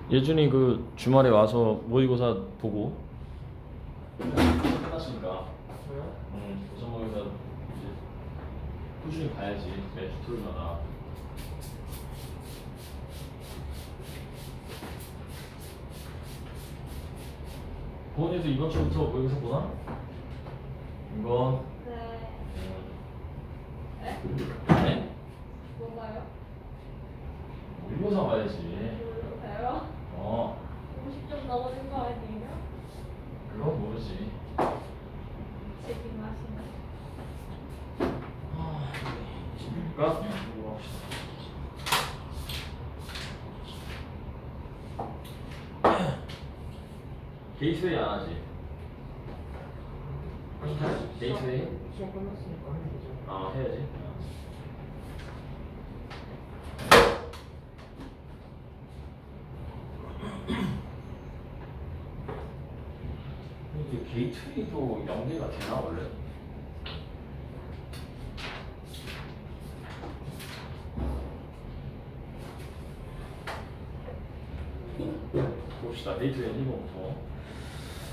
예준이 그 주말에 와서 모의고사 보고 끝났으니까 고사 모의고사 이제 꾸준히 봐야지 매주 토요일마다. 고은이도 이번 주부터 모의고사 보나? 이건 네. 네? 뭔가요? 모의고사 봐야지. 모르세요? 50점 넘어진 거 아니에요? 그건 모르지. 지금 하시는. 그러니까 이거 합시다. 게이트웨이 안 하지? 게이트웨이? 시험 끝났으니까 하면 되죠. 해야지. 근데 게이트웨이도 연계가 되나 원래? 봅시다. 게이트웨이 1번부터.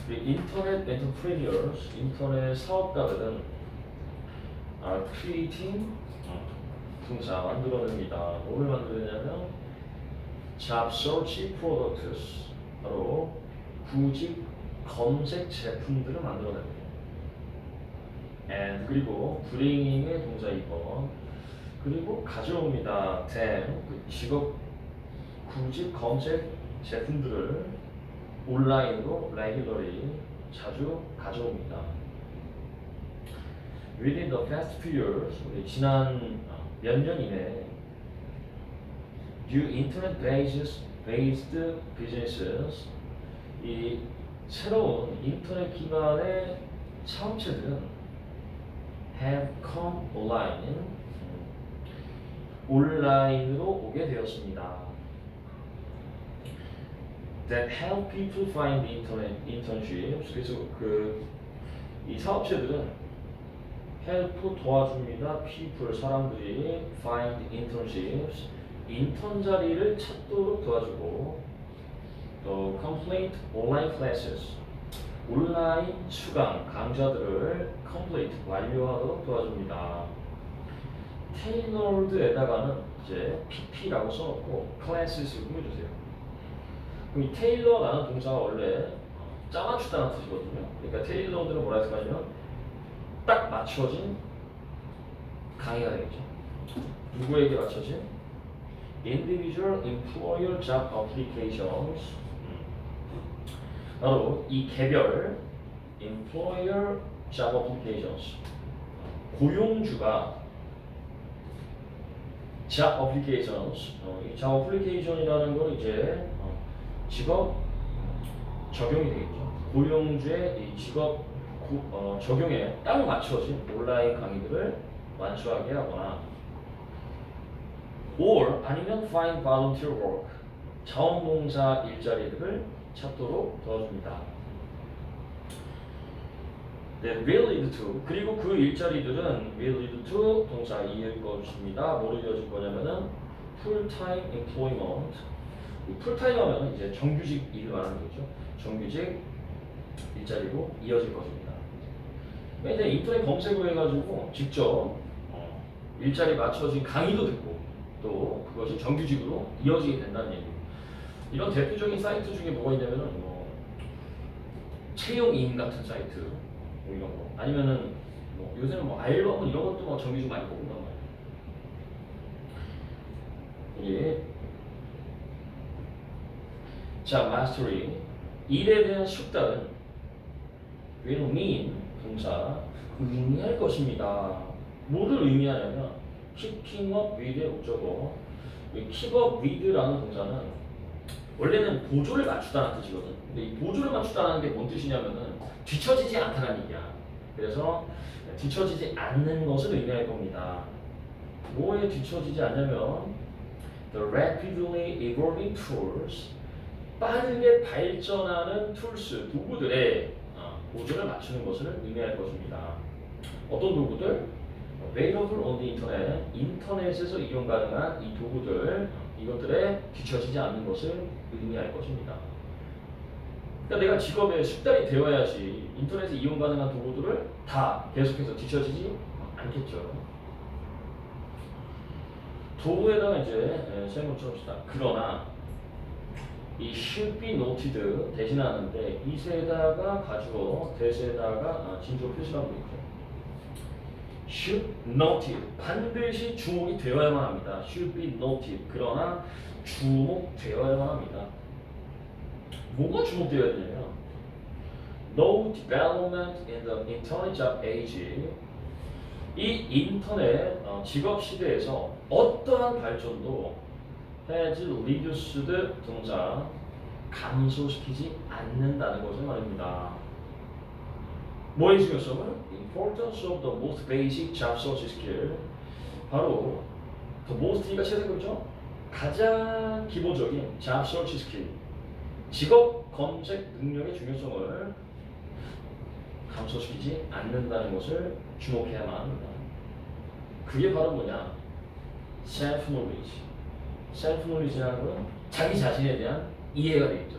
인터넷 엔터프리니어스, 인터넷 사업가들은 are creating 동사 만들어냅니다. 뭐를 만들어내냐면 job search products, 바로 구직 검색 제품들을 만들어냅니다. and 그리고 bringing의 동사 2번, 그리고 가져옵니다. them, 그 직업 구직 검색 제품들을 온라인으로 regularly 자주 가져옵니다. Within the past few years, 우리 지난 몇 년 이내에 new internet-based businesses, 이 새로운 인터넷 기반의 사업체들은 have come online, 온라인으로 오게 되었습니다. That help people find internships. 그래서 이 사업체들은 help 도와줍니다. people 사람들이 find internships 인턴 자리를 찾도록 도와주고, 또 complete online classes 온라인 수강 강좌들을 complete 완료하도록 도와줍니다. tailored에다가는 이제 pp라고 써놓고 classes 꾸며주세요. 그럼 이 테일러라는 동사가 원래 짜맞추다는 뜻이거든요. 그러니까 테일러들은 뭐라 해서 하냐면 딱 맞춰진 강의가 되겠죠. 누구에게 맞춰진? Individual Employer Job Applications. 바로 이 개별 Employer Job Applications, 고용주가 Job Applications, 이 Job Application이라는 건 이제 직업 적용이 되겠죠. 고용주의 이 직업 적용에 딱 맞춰진 온라인 강의들을 완수하게 하거나, or 아니면 find volunteer work 자원봉사 일자리들을 찾도록 도와줍니다. 네, will lead to, 그리고 그 일자리들은 will lead to 동사 이을 것입니다. 뭐로 이어질 거냐면은 full-time employment. 풀타임 하면 이제 정규직 일을 말하는 거죠. 정규직 일자리로 이어질 것입니다. 이제 인터넷 검색을 해가지고 직접 일자리 맞춰진 강의도 듣고, 또 그것이 정규직으로 이어지게 된다는 얘기입니다. 이런 대표적인 사이트 중에 뭐가 있냐면은 채용인 같은 사이트, 뭐 이런 거, 아니면은 요새는 알바몬 이런 것도 정규직 많이 뽑는단 말이에요. 예. 자, mastery, 일에 대한 숙달은 will mean 동사 의미할 것입니다. 뭐를 의미하냐면 keeping up with의 목적어. keep up with라는 동사는 원래는 보조를 맞추다는 뜻이거든. 근데 이 보조를 맞추다는 게 뭔 뜻이냐면은 뒤처지지 않다는 얘기야. 그래서 뒤처지지 않는 것을 의미할 겁니다. 뭐에 뒤처지지 않냐면 the rapidly evolving tools, 빠르게 발전하는 툴스, 도구들의 보조를 맞추는 것을 의미할 것입니다. 어떤 도구들? available on the internet, 인터넷에서 이용 가능한 이 도구들, 이것들에 뒤처지지 않는 것을 의미할 것입니다. 그러니까 내가 직업에 숙달이 되어야지 인터넷에 이용 가능한 도구들을 다 계속해서 뒤처지지 않겠죠. 도구에다가 이제 세모 쳐봅시다. 그러나 이 should be noted 대신하는데 이세에다가 가주어 대세에다가 진조 표시라고 있죠. should noted 반드시 주목이 되어야만 합니다. should be noted 그러나 주목되어야만 합니다. 뭐가 주목되어야 되냐면 no development in the internet job age 이 인터넷 직업 시대에서 어떠한 발전도 has reduced 동사 감소시키지 않는다는 것을 말입니다. 뭐의 중요성을? Importance of the most basic job search skill 바로 the most가 최상급이죠. 가장 기본적인 job search skill 직업 검색 능력의 중요성을 감소시키지 않는다는 것을 주목해야만 합니다. 그게 바로 뭐냐? self knowledge. self knowledge라는 건 자기 자신에 대한 이해가 되겠죠.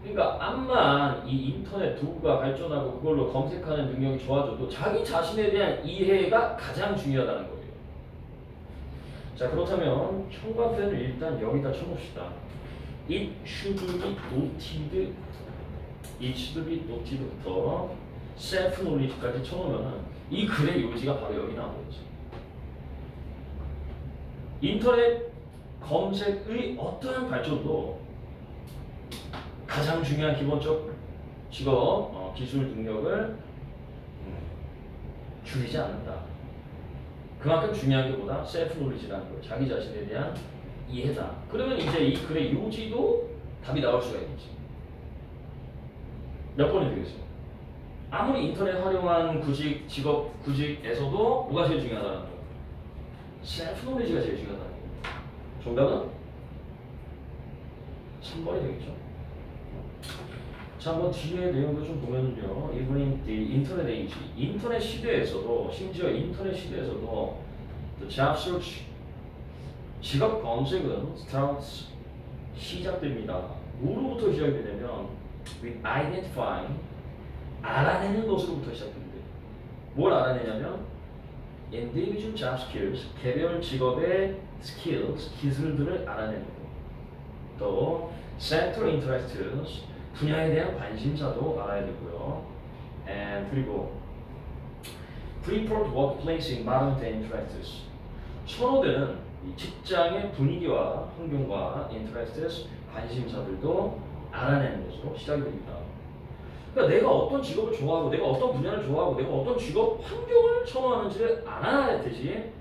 그러니까 암만 이 인터넷 도구가 발전하고 그걸로 검색하는 능력이 좋아져도 자기 자신에 대한 이해가 가장 중요하다는 거예요. 자, 그렇다면 형광펜을 일단 여기다 쳐놓읍시다. It should be noted. It should be noted부터 self knowledge까지 쳐놓으면 이 글의 요지가 바로 여기 나오겠죠. 인터넷 검색의 어떠한 발전도 가장 중요한 기본적 직업 기술 능력을 줄이지 않는다. 그만큼 중요한 게 뭐다? 셀프 노리지라는 거, 자기 자신에 대한 이해다. 그러면 이제 이 글의 요지도 답이 나올 수가 있겠지. 몇 번이 되겠어요? 아무리 인터넷 활용한 구직, 직업, 구직에서도 뭐가 제일 중요하다는 거? 셀프 노리지가 제일 중요하다는 거. 정답은 3번이 되겠죠. 자, 한번 뒤에 내용도 좀 보면요. Even in the internet age, 인터넷 시대에서도, 심지어 인터넷 시대에서도 the job search, 직업 검색은 starts, 시작됩니다. 뭐로부터 시작이 되냐면 with identifying, 알아내는 것으로부터 시작됩니다. 뭘 알아내냐면 individual job skills, 개별 직업의 skills, 기술들을 알아내는 거. 또 sector interests, 분야에 대한 관심사도 알아야 되고요. And 그리고 preferred workplace in modern day interests, 선호되는 이 직장의 분위기와 환경과 interests, 관심사들도 알아내는 것으로 시작이 됩니다. 그러니까 내가 어떤 직업을 좋아하고 내가 어떤 분야를 좋아하고 내가 어떤 직업 환경을 선호하는지를 알아야 되지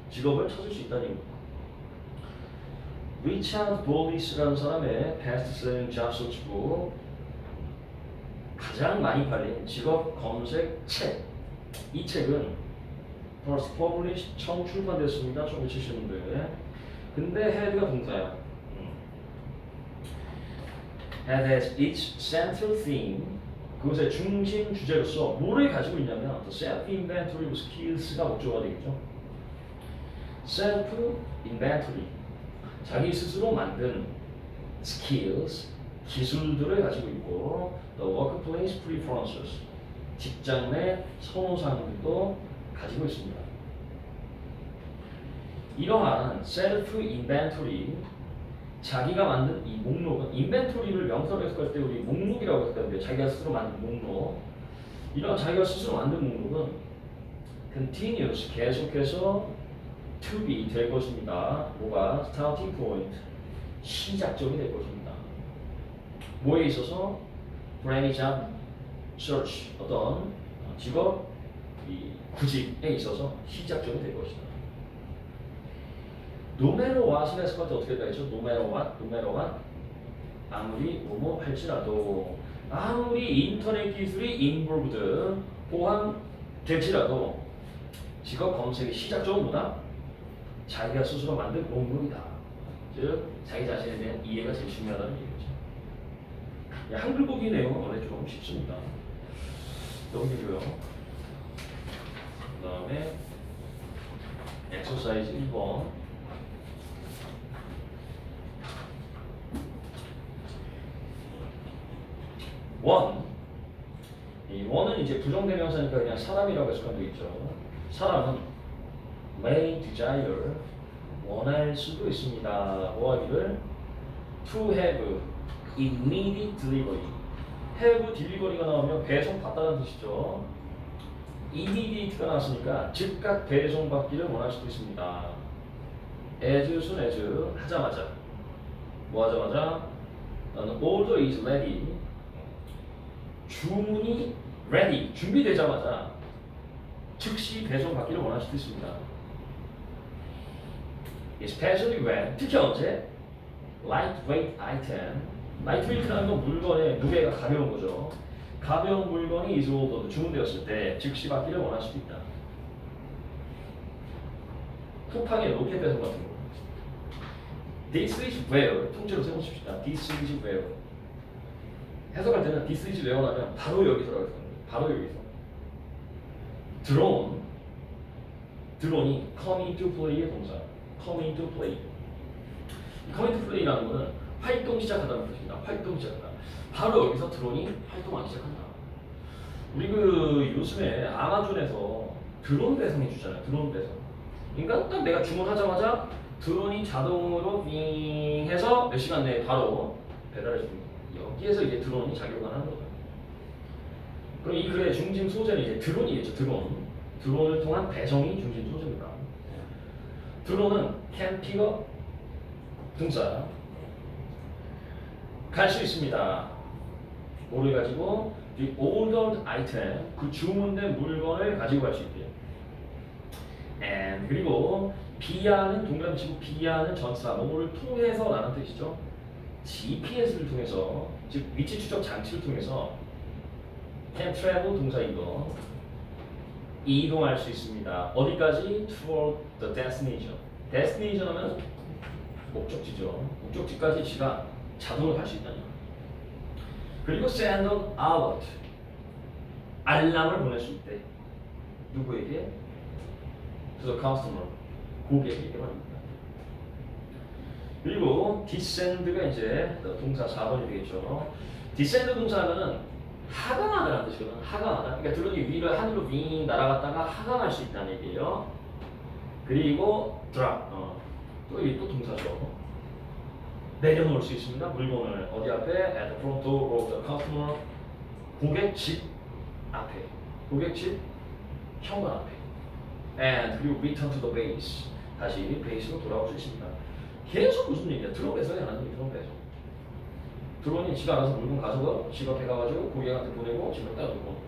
직업을 찾을 수 있다는 겁니다. 리차드 볼리스라는 사람의 베스트셀링 잡 서치 북, 가장 많이 팔린 직업 검색 책. 이 책은 first published, 처음 출판됐습니다. 1970년도에. 근데 head가 동사야. Head has its central theme. 그것의 중심 주제로서 뭐를 가지고 있냐면 the self-inventory of skills가 목적어가 되겠죠. self-inventory, 자기 스스로 만든 skills, 기술들을 가지고 있고 the workplace preferences, 직장 내 선호사항들도 가지고 있습니다. 이러한 self-inventory, 자기가 만든 이 목록은, 인벤토리를 명사로 해석할 때 우리 목록이라고 해석하는데 자기가 스스로 만든 목록, 이런 자기가 스스로 만든 목록은 continuous, 계속해서 to be 될 것입니다. 뭐가? starting point, 시작점이 될 것입니다. 뭐에 있어서? for any job search, 어떤 직업 이 구직에 있어서 시작점이 될 것이다. No matter what을 해석할 때 어떻게 되겠죠? No matter what, no matter what, 아무리 뭐뭐 할지라도, 아무리 인터넷 기술이 involved, 포함될지라도 직업 검색의 시작점은 뭐다? 자기가 스스로 만든 목록이다. 즉 자기 자신에 대한 이해가 제일 중요하다는 얘기죠. 한글 보기 내용은 원래 좀 쉽습니다. 넘기고요. 그 다음에 엑서사이즈 1번. 원. 이 원은 이제 부정대명사니까 그냥 사람이라고 해석하면 되겠죠. 사람은 may desire 원할 수도 있습니다. 뭐 하기를 to have immediate delivery. have delivery가 나오면 배송 받다는 뜻이죠. immediate가 나왔으니까 즉각 배송 받기를 원할 수도 있습니다. as soon as 하자마자 뭐 하자마자 An order is ready. 주문이 ready 준비되자마자 즉시 배송 받기를 원할 수도 있습니다. Especially when 특히 언제 lightweight item. lightweight라는 건 물건의 무게가 가벼운 거죠. 가벼운 물건이 is ordered 주문되었을 때 즉시 받기를 원할 수도 있다. 쿠팡의 로켓 배송 같은 거. This is where 통째로 세워봅시다. This is where 해석할 때는 this is where 하면 바로 여기서라고 해서 바로 여기서 드론이 come into play의 동사 come into play. come into play라는 거는 활동 시작하다는 뜻입니다. 활동 시작하다. 바로 여기서 드론이 활동하기 시작한다. 우리 그 요즘에 아마존에서 드론 배송해 주잖아요. 드론 배송. 그러니까 딱 내가 주문하자마자 드론이 자동으로 윙 해서 몇 시간 내에 바로 배달해 줍니다. 여기에서 이제 드론이 작용을 하는 거예요. 그럼 이 글의 중심 소재는 이제 드론이겠죠. 드론을 통한 배송이 중심 소재입니다. 드론은 can pick up 등사 갈 수 있습니다. 뭐를 가지고 the ordered item 그 주문된 물건을 가지고 갈 수 있대요. and 그리고 비하는 동그라미 치고 비하는 전사 뭐를 통해서 라는 뜻이죠. GPS를 통해서 즉 위치 추적 장치를 통해서 can travel 동사이고 이동할 수 있습니다. 어디까지? toward the destination. destination 하면 목적지죠. 목적지까지 지가 자동으로 갈 수 있다니까. 그리고 send an alert 알람을 보낼 수 있대. 누구에게? to the customer 고객에게 말입니다. 그리고 descend가 이제 동사 4번이 되겠죠. descend 동사는 하강하다라는 뜻이거든. 하강하다. 그러니까 드론이 위로 하늘로 윙 날아갔다가 하강할 수 있다는 얘기예요. 그리고 drop. 또 이게 또 동사죠. 내려놓을 수 있습니다. 물건을 어디 앞에? At the front door of the customer. 고객 집 앞에. 고객 집 현관 앞에. And 그리고 return to the base. 다시 베이스로 돌아올 수 있습니다. 계속 무슨 얘기야? 드론 배송이 안 하는 게 드론 배송. 드론이 지가 알아서 물건 가져가, 집 앞에 가가지고 고객한테 보내고 집에 따라 두고.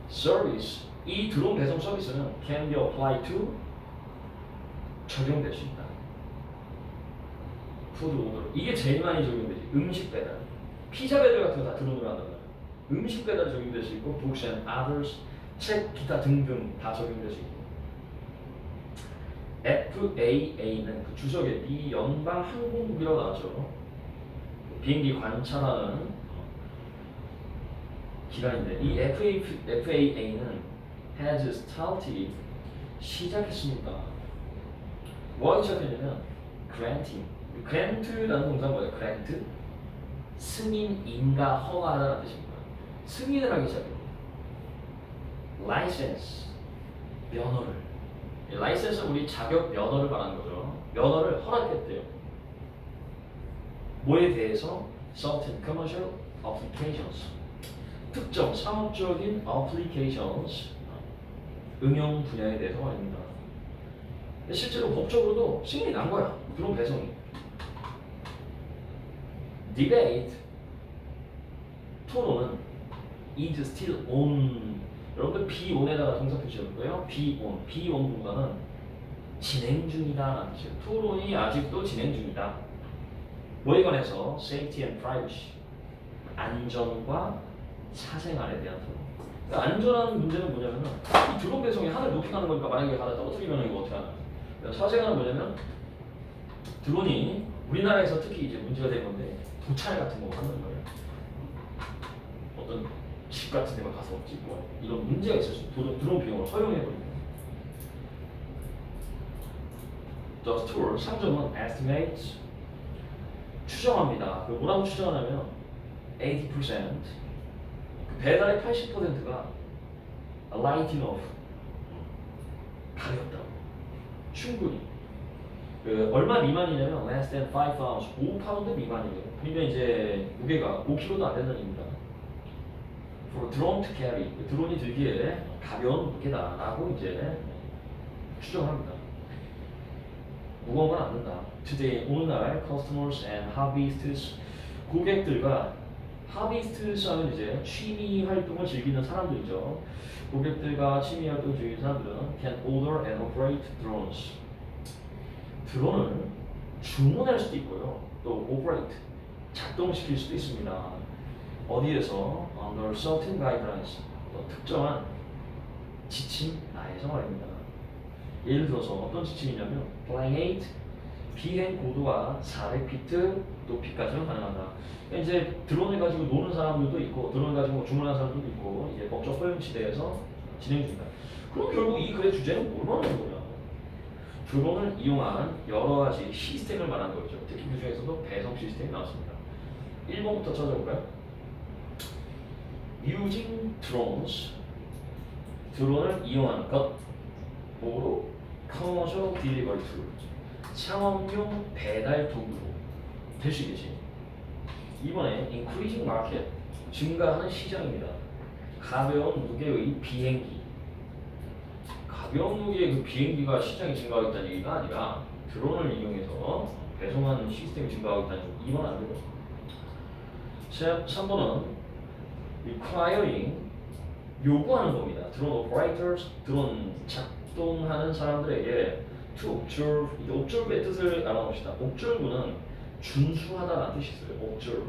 Service. 이 드론 배송 서비스는 can be applied to 적용될 수 있다. 푸드 오더. 이게 제일 많이 적용되지. 음식 배달. 피자 배달 같은 거 다 드론으로 한단 말이야. 음식 배달 적용될 수 있고, books and others, 책, 기타 등등 다 적용될 수 있고. FAA는 그 주석에 미 연방 항공국이라고 나왔죠. 비행기 관찰하는 기관인데 이 FAA는 has started 시작했습니다. 뭐하기 시작했냐면 granting. grant라는 동사가 뭐예요? grant 승인, 인가, 허가라는 뜻입니다. 승인을 하기 시작해요. license 면허를. 라이센스는 우리 자격 면허를 말하는 거죠. 면허를 허락했대요. 뭐에 대해서? certain commercial applications. 특정 상업적인 applications. 응용 분야에 대해서 말입니다. 실제로 법적으로도 승인이 난 거야. 드론 배송이. debate. 토론은 is still on. 여러분들 be on에다가 동사 표시할 거예요. be on 동사는 진행 중이다라는 뜻이에요. 토론이 아직도 진행 중이다. 뭐에 관해서? safety and privacy. 안전과 사생활에 대한 토론. 그러니까 안전한 문제는 뭐냐면은 이 드론 배송이 하늘 높이 가는 거니까 만약에 하나 떨어뜨리면 이거 어떻게 하나? 그러니까 사생활은 뭐냐면 드론이 우리나라에서 특히 이제 문제가 된 건데 도찰 같은 거 하는 거예요. 어떤 집 같은 데만 가서 찍고 이런 문제가 있을 수 있어요. 드론 비용을 허용해버리고 The store 상점은 estimates 추정합니다. 그 뭐라고 추정하냐면 80% 그 배달의 80%가 light enough 가볍다. 충분히 그 얼마 미만이냐면 less than 5 pounds 5파운드 미만이에요. 그러니까 이제 무게가 5kg도 안 된다는 얘기입니다. For drone to carry 드론이 들기에 가벼운 무게다라고 이제 추정합니다. 무거운 건 안 된다. Today 오늘날 customers and hobbyists 고객들과 hobbyists 하면 이제 취미 활동을 즐기는 사람들이죠. 고객들과 취미 활동을 즐기는 사람들은 can order and operate drones. 드론을 주문할 수도 있고요. 또 operate 작동시킬 수도 있습니다. 어디에서 under certain guidelines 또 특정한 지침 하에서 말입니다. 예를 들어서 어떤 지침이냐면 flying 8 비행 고도가 400피트 높이까지는 가능하다. 이제 드론을 가지고 노는 사람들도 있고 드론을 가지고 주문하는 사람들도 있고 이제 법적 허용 시대에서 진행 중이다. 그럼 결국 이 글의 주제는 뭘 말하는 거냐? 드론을 이용한 여러 가지 시스템을 말하는 거죠. 특히 그 중에서도 배송 시스템이 나왔습니다. 1번부터 찾아볼까요? Using drones 드론을 이용하는 것 뭐로? Commercial delivery tool 상업용 배달 도구로 될 수 있겠지. 이번에 increasing market 증가하는 시장입니다. 가벼운 무게의 비행기 가벼운 무게의 그 비행기가 시장이 증가하고 있다는 얘기가 아니라 드론을 이용해서 배송하는 시스템이 증가하고 있다는 얘기. 이건 안 되고 3번은 requiring 요구하는 겁니다. 드론 operators 드론 작동하는 사람들에게 to observe 이 observe의 뜻을 알아봅시다. observe는 준수하다라는 뜻이 있어요. observe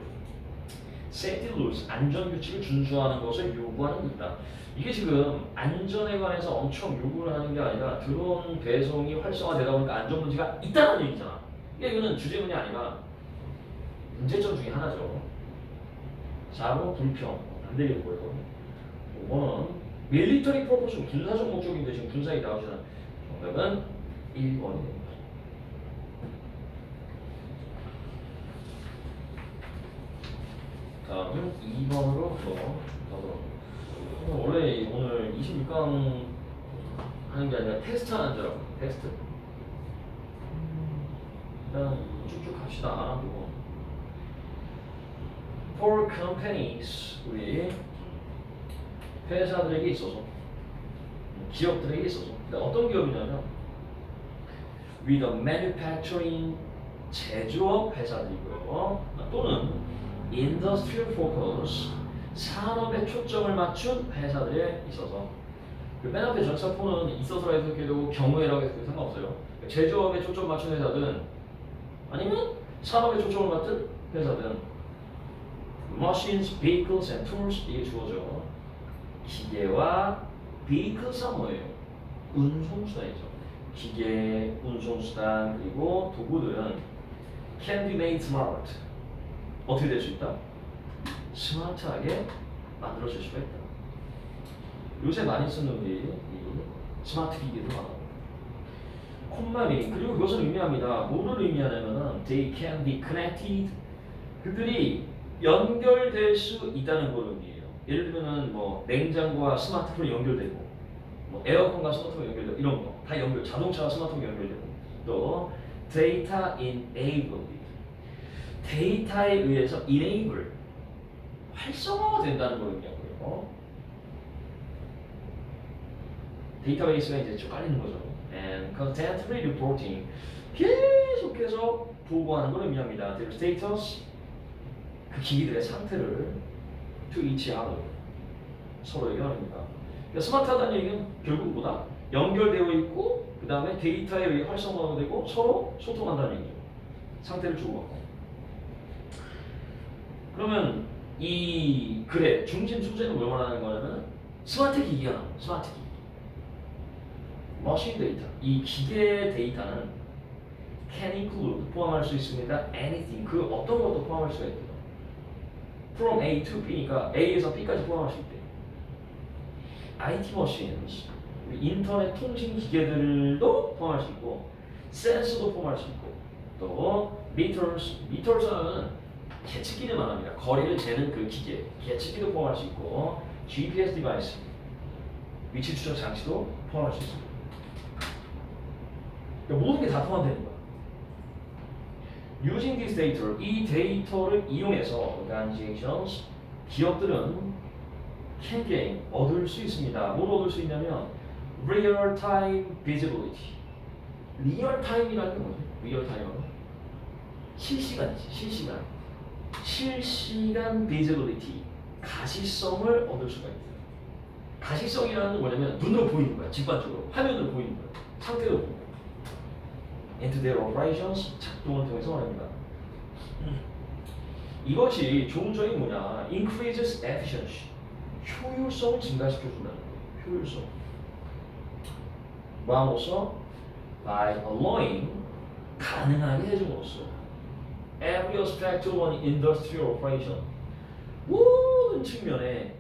safety rules 안전 규칙을 준수하는 것을 요구하는 겁니다. 이게 지금 안전에 관해서 엄청 요구를 하는 게 아니라 드론 배송이 활성화되다 보니까 안전 문제가 있다는 얘기잖아. 이거는 주제문이 아니라 문제점 중에 하나죠. 4번 불평 안 되겠고요. 5번은 military purpose 군사적 목적인데 지금 군사에 나오잖아. 정답은 1번이 됩니다. 다음은 2번으로 가보도록 원래 오늘 26강 하는 게 아니라 테스트 하는 줄 알고 테스트 일단 쭉쭉 갑시다. For companies 우리 회사들에게 있어서 기업들에게 있어서 어떤 기업이냐면 with a manufacturing 제조업 회사들이고요. 또는 industrial focus 산업에 초점을 맞춘 회사들에 있어서 그 맨 앞에 전사포는 있어서라 해석해도 경우에라고 해서 상관없어요. 제조업에 초점 맞춘 회사든 아니면 산업에 초점을 맞춘 회사든 machines, vehicles and tools 이게 주어져. 기계와 vehicles가 뭐예요? 운송수단이죠. 기계, 운송수단 그리고 도구들은 can be made smart 어떻게 될 수 있다? 스마트하게 만들어질 수가 있다. 요새 많이 쓰는 우리 이 스마트 기기도 많아요. 콤마미 그리고 그것을 의미합니다. 뭐를 의미하냐면은 they can be connected 그들이 연결될 수 있다는 걸 의미해요. 예를 들면은 뭐 냉장고와 스마트폰이 연결되고 뭐 에어컨과 스마트폰 연결되고 이런 거 다 연결 자동차와 스마트폰 연결되고 또 data enabled 데이터에 의해서 enable 활성화가 된다는 걸 의미하고요. 데이터베이스가 이제 쭉 깔리는 거죠. And constantly reporting 계속해서 보고하는 걸 의미합니다. Their status 그 기기들의 상태를 to each other 서로에게 말합니다. 그러니까 스마트하다는 얘기는 결국 뭐다? 연결되어 있고 그 다음에 데이터에 의해 활성화가 되고 서로 소통한다는 얘기죠. 상태를 주고받고. 그러면 이 글의 중심 소재는 뭘 말하는 거냐면 스마트 기기가 나와요. 스마트 기기. 머신 데이터. 이 기계 데이터는 can include 포함할 수 있습니다. anything 그 어떤 것도 포함할 수가 있대요. from A to B니까 A에서 B까지 포함할 수 있대요. IT machines 인터넷 통신 기계들도 포함할 수 있고 센서도 포함할 수 있고 또 미터스는 계측기를 말합니다. 거리를 재는 그 기계, 계측기도 포함할 수 있고 GPS 디바이스, 위치 추적 장치도 포함할 수 있습니다. 그러니까 모든 게 다 포함되는 거야. Using this data, 이 데이터를 이용해서 organizations, 기업들은 can gain, 얻을 수 있습니다. 뭘 얻을 수 있냐면 real time visibility. 리얼 타임이라는 게 뭐지? 리얼 타임은 실시간이지, 실시간. 실시간 visibility, 가시성을 얻을 수가 있다. 가시성이라는 건 뭐냐면 눈으로 보이는 거야, 직관적으로 화면으로 보이는 거야, 상태로 보이는 거야. Into their operations, 작동을 통해서 말합니다. 이것이 좋은 점이 뭐냐? Increases efficiency, 효율성을 증가시켜준다는 거예요. 효율성. 뭐함으로써? By allowing, 가능하게 해줌으로써 every aspect of an industrial operation, 모든 측면에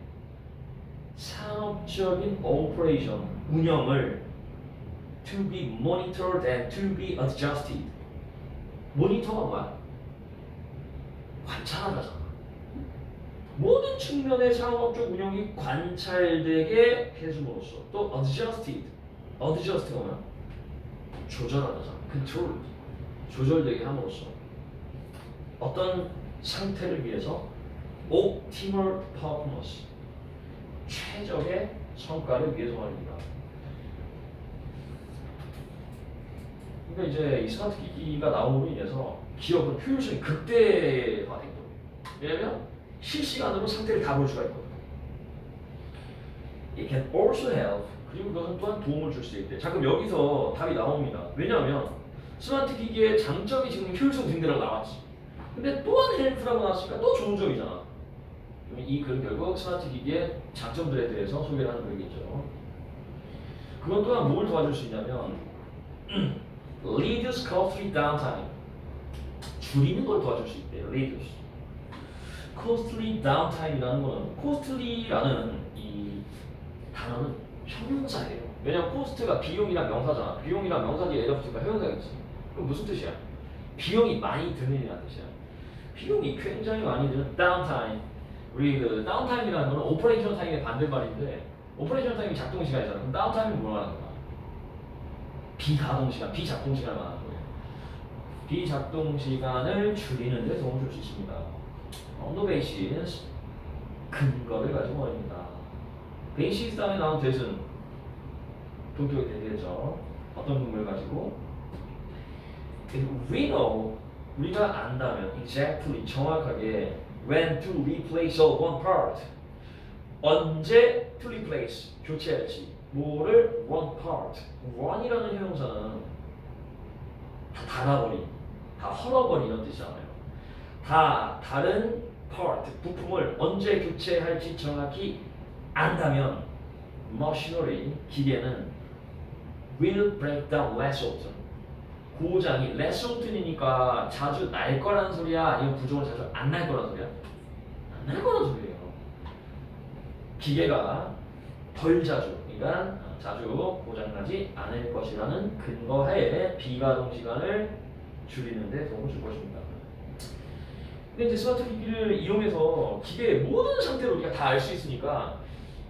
산업적인 operation, 운영을 to be monitored and to be adjusted. 모니터가 뭐야? 관찰하다잖아. 모든 측면의 상업적 운영이 관찰되게 해줌으로써 또 adjust가 뭐야? 조절하다잖아. control, 조절되게 함으로써 어떤 상태를 위해서 optimal performance, 최적의 성과를 위해서 말입니다. 그러니까 이제 이 스마트 기기가 나옴으로 인해서 기업은 효율성이 극대화된 거예요. 왜냐면 실시간으로 상태를 다 볼 수가 있거든요. It can also help, 그리고 그것은 또한 도움을 줄 수 있대. 자, 그럼 여기서 답이 나옵니다. 왜냐하면 스마트 기기의 장점이 지금 효율성 증대라고 나왔지. 근데 또한 헬프라고 나왔으니까 또 좋은 점이잖아. 그럼 이 글은 결국 스마트 기기의 장점들에 대해서 소개를 하는 글이겠죠. 그건 또한 뭘 도와줄 수 있냐면 reduce costly downtime, 줄이는 걸 도와줄 수 있대요. reduce. costly downtime이라는 거는 costly라는 이 단어는 형용사예요. 왜냐면 cost가 비용이란 명사잖아. 비용이란 명사 뒤에 에다 붙으니까 형용사겠지. 그럼 무슨 뜻이야? 비용이 많이 드는이라는 뜻이야. 비용이 굉장히 많이 드는 downtime. 우리 그 다운타임이라는 거는 오퍼레이션 타임의 반대말인데 오퍼레이션 타임이 작동 시간이잖아. 그럼 다운타임은 뭐라 하는 거야? 비가동 시간, 비작동 시간을 말하는 거예요. 비작동 시간을 줄이는 데 도움을 줄 수 있습니다. On the basis, 근거를 가지고 말입니다. basis 다음에 나온 대신 동격이 되겠죠. 어떤 근거를 가지고? We know, 우리가 안다면 exactly, 정확하게 when to replace one part, 언제 to replace, 교체할지, 뭐를 one part, one이라는 형용사는 다 닳아버린, 다 헐어버린 이런 뜻이잖아요. 다 다른 part, 부품을 언제 교체할지 정확히 안다면 machinery, 기계는 will break down less often. 고장이 less often이니까 자주 날 거라는 소리야? 아니면 부족은 자주 안 날 거라는 소리야? 안 날 거라는 소리예요. 기계가 덜 자주, 그러니까 자주 고장나지 않을 것이라는 근거하에 비가동 시간을 줄이는 데 도움을 줄 것입니다. 근데 이제 스마트 기기를 이용해서 기계의 모든 상태를 우리가 다 알 수 있으니까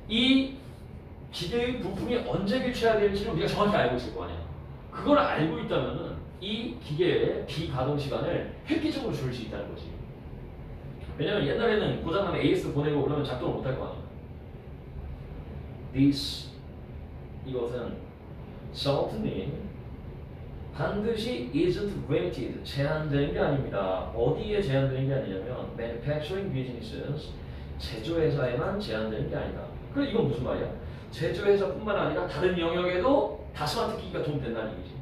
이 기계의 부품이 언제 교체해야 될지를 우리가 정확히 알고 있을 거 아니야. 그걸 알고 있다면은 이 기계의 비가동 시간을 획기적으로 줄일 수 있다는 거지. 왜냐면 옛날에는 고장나면 AS 보내고 그러면 작동을 못 할 거 아니야. This, 이것은 certainly 반드시 isn't limited, 제한되는 게 아닙니다. 어디에 제한되는 게 아니냐면 manufacturing businesses, 제조회사에만 제한되는 게 아니다. 그럼 이건 무슨 말이야? 제조회사뿐만 아니라 다른 영역에도 다 스마트 기기가 도움된다는 얘기지.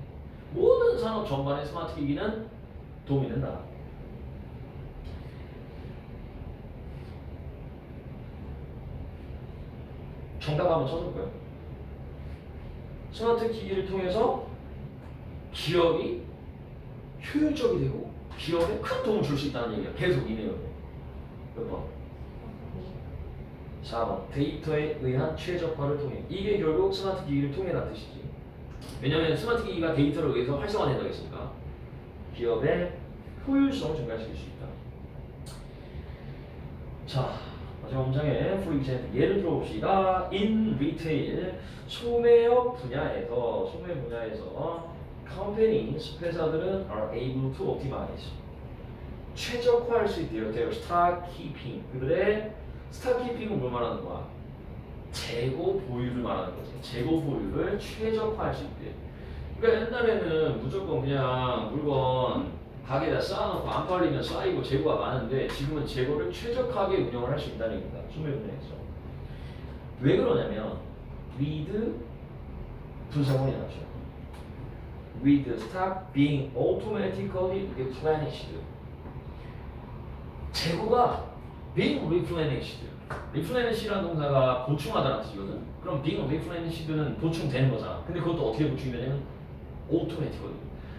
모든 산업 전반에 스마트 기기는 도움이 된다. 정답 한번 쳐줄 거예요. 스마트 기기를 통해서 기업이 효율적이 되고 기업에 큰 도움을 줄 수 있다는 얘기야. 계속 이 내용에. 몇 번? 4번. 데이터에 의한 최적화를 통해. 이게 결국 스마트 기기를 통해라는 뜻이지. 왜냐하면 스마트 기기가 데이터를 의해서 활성화된다고 했으니까 기업의 효율성을 증가시킬 수 있다. 자, 마지막 문장에 for example 예를 들어봅시다. In retail 소매업 분야에서 companies 회사들은 are able to optimize 최적화할 수 있대요. their stock keeping 그들의 stock keeping은 뭘 말하는 거야? 재고 보유를 말하는 거지. 재고 보유를 최적화할 수 있대. 그러니까 옛날에는 무조건 그냥 물건 가게에다 쌓아놓고 안 팔리면 쌓이고 재고가 많은데 지금은 재고를 최적화하게 운영을 할 수 있다는 얘기입니다. 소매 분야에서. 왜 그러냐면 with 분사문이 나죠. with stock being automatically replenished. 재고가 being replenished. replenish라는 동사가 보충하다는 뜻이거든. 그럼 being replenished는 보충되는 거잖아. 근데 그것도 어떻게 보충이 되냐면 automatically.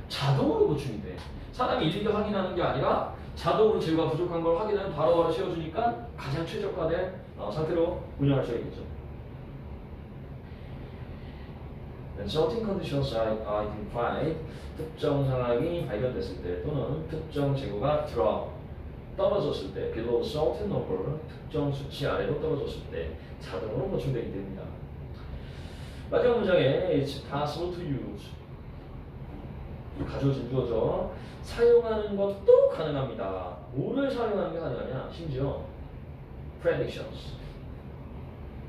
자동으로 보충이 돼. 사람이 일일이 확인하는 게 아니라 자동으로 재고가 부족한 걸 확인하면 바로바로 채워주니까 가장 최적화된 상태로 운영할 수 있겠죠. When certain conditions are identified, 특정 상황이 발견됐을 때 또는 특정 재고가 떨어졌을 때 below certain number, 특정 수치 아래로 떨어졌을 때 자동으로 보충되게 됩니다. 마지막 문장에 it's possible to use 가져진 주어져 사용하는 것도 가능합니다. 뭐를 사용하는 게 가능하냐? 심지어 predictions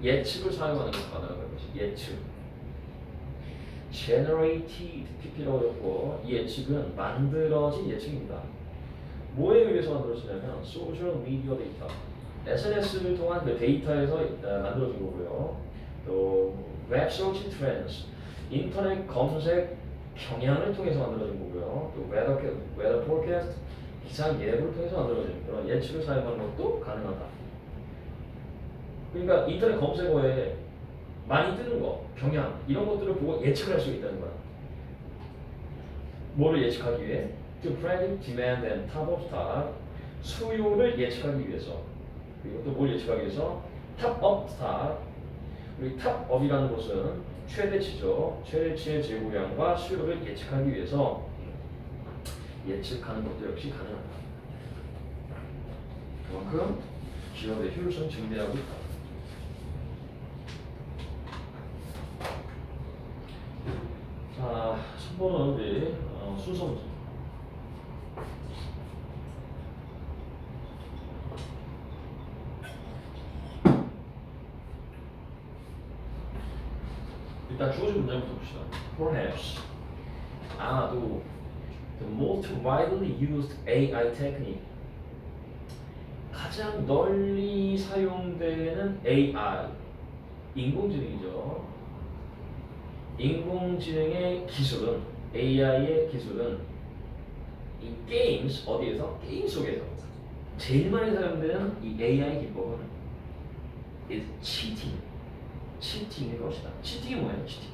예측을 사용하는 것도 가능한 것이 예측. generated PP라고 했고 이 예측은 만들어진 예측입니다. 뭐에 의해서 만들어지냐면 social media data SNS를 통한 그 데이터에서 만들어진 거고요. 또 web search trends 인터넷 검색 경향을 통해서 만들어진 거고요. 또 weather forecast 기상 예보를 통해서 만들어진 그런 예측을 사용하는 것도 가능하다. 그러니까 인터넷 검색어에 많이 뜨는 거, 경향 이런 것들을 보고 예측을 할 수 있다는 거야. 뭐를 예측하기 위해? To predict demand and top of stock 수요를 예측하기 위해서. 그리고 또 뭘 예측하기 위해서? top of stock. 우리 top of이라는 것은 최대치죠. 최대치의 재고량과 수요를 예측하기 위해서 예측하는 것도 역시 가능하다. 그만큼 기업의 효율성이 증대하고 있다. 자, 3번은 우리 순서 문제. 일단 주어진 문장부터 봅시다. Perhaps 아마도 the most widely used AI technique 가장 널리 사용되는 AI 인공지능이죠. 인공지능의 기술은 AI의 기술은 이 게임스 어디에서? 게임 속에서 제일 많이 사용되는 이 AI 기법은 is cheating. 치팅일 것이다. 치팅이 뭐예요? 치팅.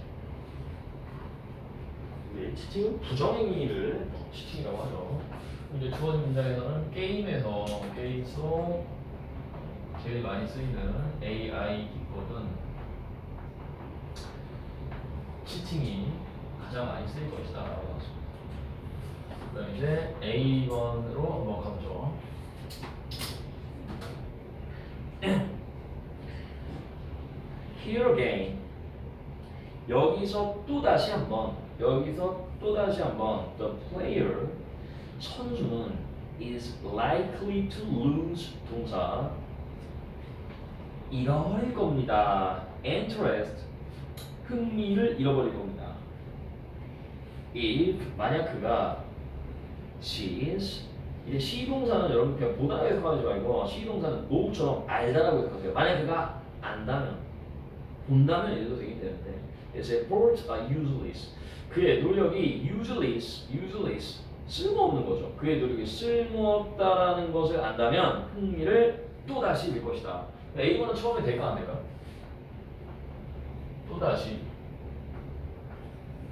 네, 치팅은 부정행위를 치팅이라고 하죠. 이제 주어진 문장에서는 게임 속 제일 많이 쓰이는 AI 기법은 치팅이 가장 많이 쓰일 것이다 라고 나왔습니다. 그럼 이제 A1으로 한번 가보죠. Here again. 여기서 또 다시 한번 the player 선수는 is likely to lose 동사 잃어버릴 겁니다. interest 흥미를 잃어버릴 겁니다. if 만약 그가 she is 이제 시동사는 여러분 그냥 보다가 해석하지 말고 시동사는 know처럼 알다라고 해석하세요. 만약 그가 안다면 본다면 이래도 되긴 되는데 his efforts are useless. 그의 노력이 useless 쓸모없는 거죠. 그의 노력이 쓸모없다라는 것을 안다면 흥미를 또다시 잃을 것이다. A번은 처음에 될까 안 될까? 또다시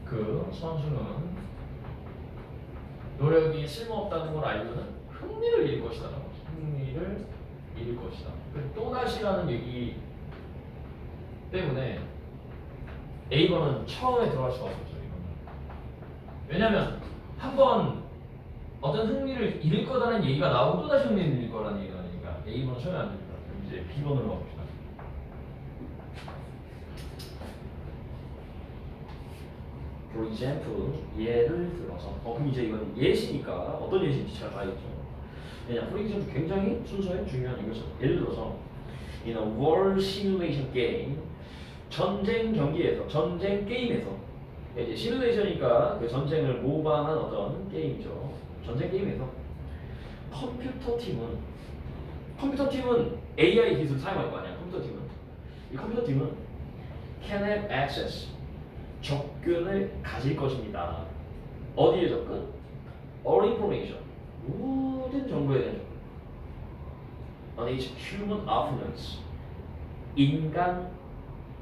그 선수는 노력이 쓸모없다는 걸 알고는 흥미를 잃을 것이다. 흥미를 잃을 것이다. 또다시라는 얘기 때문에 A번은 처음에 들어갈 수가 없어요. 왜냐면 한번 어떤 흥미를 잃을 거라는 얘기가 나오고 또다시 흥미를 잃을 거라는 얘기가 나니까 A번은 처음에 안 됩니다. 그럼 이제 B번으로 가봅시다. For example, 예를 들어서 그럼 이제 이건 예시니까 어떤 예시인지 잘 봐야겠죠. 왜냐, for example 굉장히 순서에 중요한 이것은 예를 들어서 in a war simulation game 전쟁 경기에서 전쟁 게임에서 이제 시뮬레이션이니까 그 전쟁을 모방한 어떤 게임이죠. 전쟁 게임에서 컴퓨터 팀은 AI 기술 사용할 거 아니야. 이 컴퓨터 팀은 can have access 접근을 가질 것입니다. 어디에 접근? All information 모든 정보에 대한 접근. On its human opponents 인간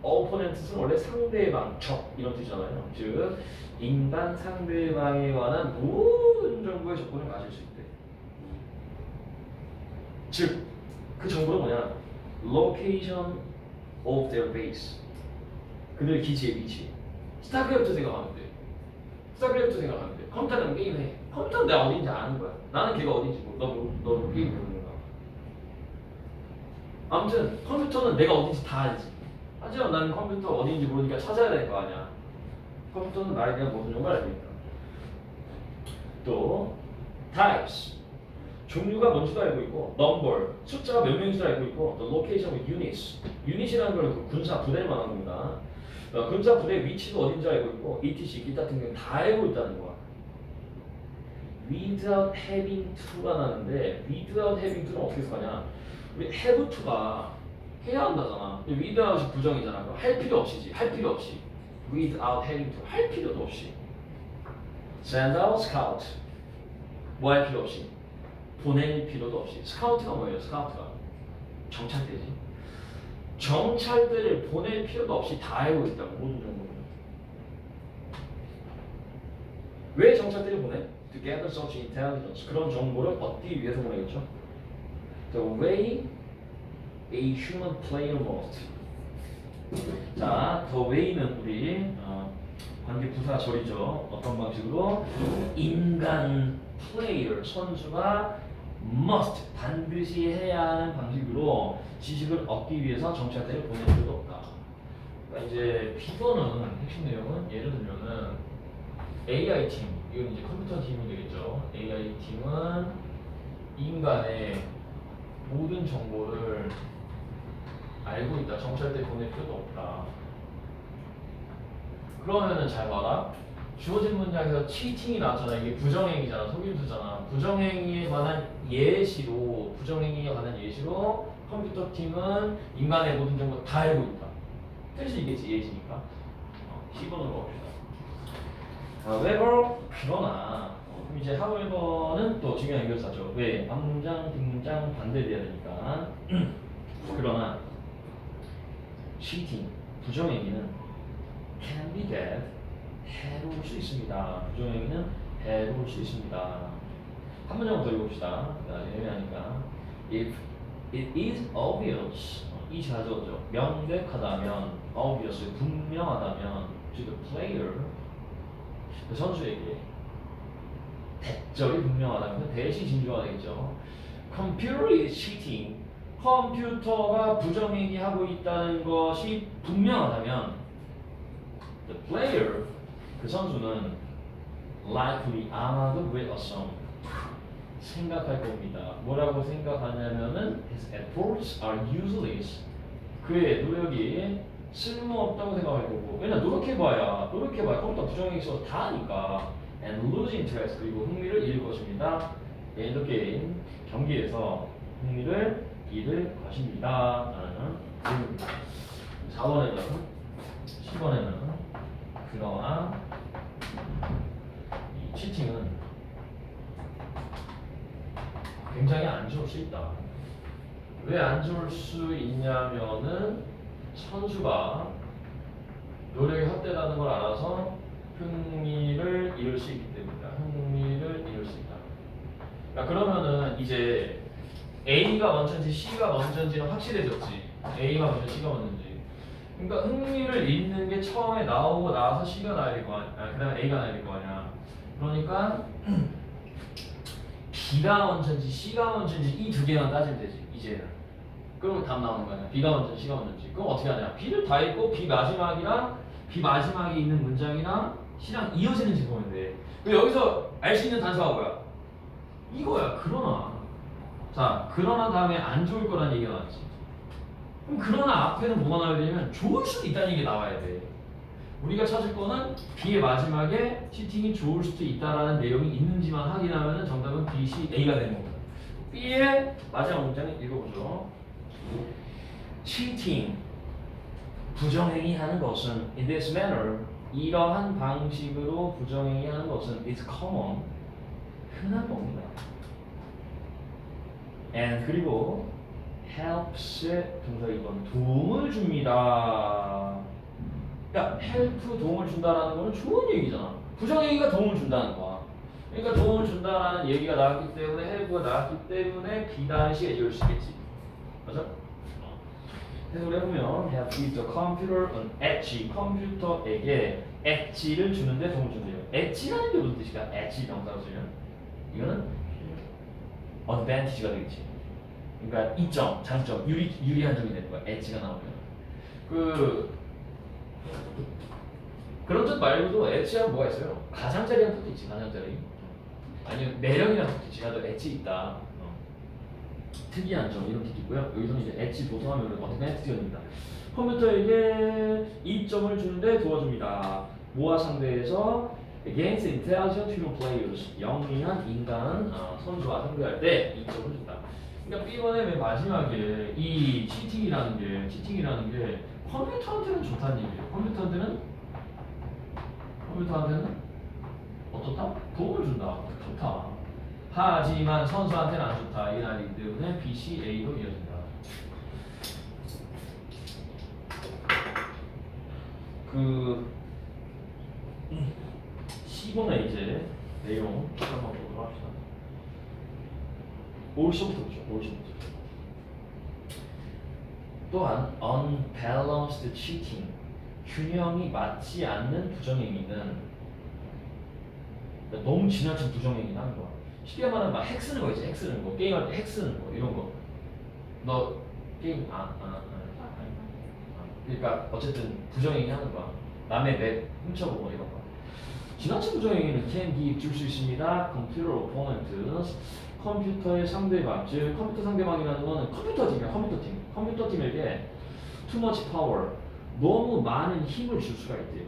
opponents는 원래 상대방, 적 이런 뜻이잖아요. 즉 인간 상대방에 관한 모든 정보에 접근을 가질 수 있대. 즉 그 정보는 뭐냐? Location of their base. 그들 기지의 위치. 스타크래프트 생각하면 돼. 컴퓨터는 게임해. 컴퓨터는 내가 어딘지 아는 거야. 나는 걔가 어딘지 모르고 너도 게임 모르는 거야. 아무튼 컴퓨터는 내가 어딘지 다 알지. 하지만 나는 컴퓨터 어딘지 모르니까 찾아야 될 거 아니야. 컴퓨터는 나에 대한 모든 정보를 알고 있다. 또 types 종류가 뭔지도 알고 있고, number 숫자가 몇 명인지도 알고 있고, 또 location with units 유닛이라는 걸 그 군사 부대를 말하는 겁니다. 군사 부대 위치도 어딘지 알고 있고, etc 기타 등등 다 알고 있다는 거야. without having to가 나는데 without having to는 어떻게 써가냐? 우리 have to가 해야 한다잖아. without이 부정이잖아. 그럼 할 필요 없이지. 할 필요 없이. without having to 할 필요도 없이. send out scout 뭐 할 필요 없이. 보낼 필요도 없이. 스카우트가 뭐예요? 스카우트가 정찰대지. 정찰대를 보낼 필요도 없이 다 알고 있다고 모든 정보를. 왜 정찰대를 보내? To gather such intelligence. 그런 정보를 얻기 위해서 보내겠죠. The way a human player must. 자, the way는 우리 관계 부사 절이죠. 어떤 방식으로? 인간 player 선수가 must 반드시 해야 하는 방식으로 지식을 얻기 위해서 정찰대를 보낼 필요도 없다. 그러니까 이제 B번은 핵심 내용은 예를 들면은 AI 팀, 이건 이제 컴퓨터 팀이 되겠죠. AI 팀은 인간의 모든 정보를 알고 있다. 정찰대 보낼 필요도 없다. 그러면은 잘 봐라. 주어진 문장에서 치팅이 나왔잖아. 이게 부정행위잖아. 속임수잖아. 부정행위에 관한 예시로 컴퓨터 팀은 인간의 모든 정보 다 알고 있다. 뜻이 이겠지. 예시니까. 10번으로 봅시다. however 그러나 그럼 이제 however는 또 중요한 교사죠. 왜? 앞문장, 뒷문장 반대돼야 되니까. 그러나 cheating 부정행위는 can be bad 해로울 수 있습니다. 부정행위는 해로울 수 있습니다. 한 문장만 더 읽어봅시다. 나중에 애매하니까. If it is obvious 이 자저죠. 명백하다면 obvious 분명하다면 to the player 그 선수에게 대절이 분명하다면 대시 진주가 되겠죠. Computer is cheating 컴퓨터가 부정행위하고 있다는 것이 분명하다면 the player 그 선수는 likely 아마도 will assume 생각할 겁니다. 뭐라고 생각하냐면은 his efforts are useless 그의 노력이 쓸모없다고 생각할 거고 왜냐 노력해봐야 컴퓨터 부정행위 있어서 다 하니까 and lose interest 그리고 흥미를 잃을 것입니다. in the game 경기에서 흥미를 잃을 것입니다. 라는 의미입니다. 4번에는 10번에는 그러나 이 치팅은 굉장히 안 좋을 수 있다. 왜 안 좋을 수 있냐면은 선수가 노력이 헛되다는 걸 알아서 흥미를 잃을 수 있기 때문이다. 흥미를 잃을 수 있다. 그러니까 그러면은 이제 A가 먼저인지 C가 먼저인지는 확실해졌지. A가 먼저 C가 먼저인지. 그러니까 흥미를 잃는 게 처음에 나오고 나서 C가 나야 될 거 아니야. 그다음에 A가 나야 될 거 아니야. 그러니까 B가 먼저인지 C가 먼저인지 이 두 개만 따지면 되지 이제는. 그러면 답 나오는 거 아니야. B가 먼저인지 C가 먼저인지. 그럼 어떻게 하냐? B를 다 읽고 B 마지막이랑 B 마지막에 있는 문장이랑 C랑 이어지는지 보면 돼. 그럼 여기서 알 수 있는 단서가 뭐야? 이거야. 그러나. 자, 그러나 다음에 안 좋을 거라는 얘기가 나왔지. 그럼 그러나 앞에는 뭐가 나와야 되냐면 좋을 수도 있다는 얘기 나와야 돼. 우리가 찾을 거는 B의 마지막에 치팅이 좋을 수도 있다라는 내용이 있는지만 확인하면 정답은 B, C, A가 되는 겁니다. B의 마지막 문장을 읽어보죠. cheating 부정행위 하는 것은 in this manner 이러한 방식으로 부정행위 하는 것은 is common 흔한 겁니다. and 그리고 helps의 동사 2번 도움을 줍니다. 야, help 도움을 준다라는 거는 좋은 얘기잖아. 부정행위가 도움을 준다는 거야. 그러니까 도움을 준다라는 얘기가 나왔기 때문에 help가 나왔기 때문에 비단시가 이어올 수 있겠지. 맞아? 해석을 해보면 have gives the computer an edge 컴퓨터에게 엣지를 주는데 도움을 준대요. 엣지라는 게 무슨 뜻일까? 엣지 명사로 쓰면 이거는 advantage가 되겠지. 그러니까 이점, 장점, 유리한 점이 되는 거야. 엣지가 나오면 그런 뜻 말고도 엣지하면 뭐가 있어요? 가장자리한 뜻도 있지. 가장자리. 아니면 매력이라는 뜻도 있지. 나도 엣지 있다. 특이한 점 이런 뜻도 있고요. 여기서는 이제 엣지 도서하면 어드밴티지입니다. 컴퓨터에게 이점을 주는데 도와줍니다. 뭐와 상대해서 against intelligent human players 영리한 인간 선수와 상대할 때 이점을 준다. 그러니까 B번의 맨 마지막에 이 치팅이라는 게 컴퓨터한테는 좋다는 얘기예요. 컴퓨터한테는 어떻다? 도움을 준다. 좋다. 하지만 선수한테는 안 좋다. 이게 아니기 때문에 B, C, A로 이어진다. C번에 이제 내용 한번 보도록 합시다. 올서부터 보죠. 올서부터. 또한 unbalanced cheating 균형이 맞지 않는 부정행위는 너무 지나친 부정행위 하는 거야. 쉽게 말하면 막 핵 쓰는 거 있지. 핵 쓰는 거. 게임할 때 핵 쓰는 거 이런 거. 너 게임 그러니까 어쨌든 부정행위 하는 거야. 남의 맵 훔쳐보고 이런 거. 지나친 부정행위는 can give 줄 수 있습니다. computer opponent 컴퓨터의 상대방, 즉 컴퓨터 상대방이라는 거는 컴퓨터팀에게 too much power 너무 많은 힘을 줄 수가 있대요.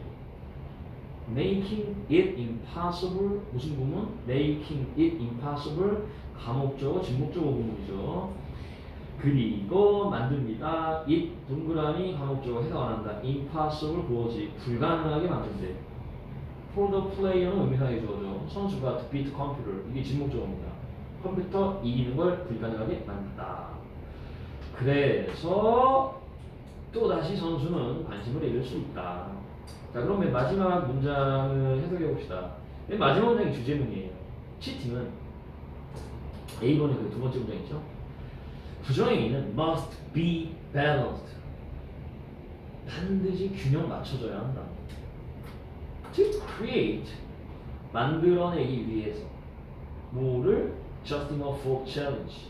making it impossible 무슨 구문? making it impossible 가목적어, 직목적어 구문이죠. 그리고 만듭니다. it 동그라미 가목적어 해석 안 한다. impossible 고어지 불가능하게 만든대. for the player는 의미상의 주어죠. 선수가 to beat computer 이게 직목적어입니다. 컴퓨터 이기는 걸 불가능하게 만든다. 그래서 또 다시 선수는 관심을 잃을 수 있다. 자, 그럼 맨 마지막 문장을 해석해 봅시다. 맨 마지막 문장이 주제문이에요. 치팅은 A번의 그 두 번째 문장이죠. 부정행위는 must be balanced. 반드시 균형 맞춰져야 한다. To create 만들어내기 위해서 뭐를 just enough for challenge.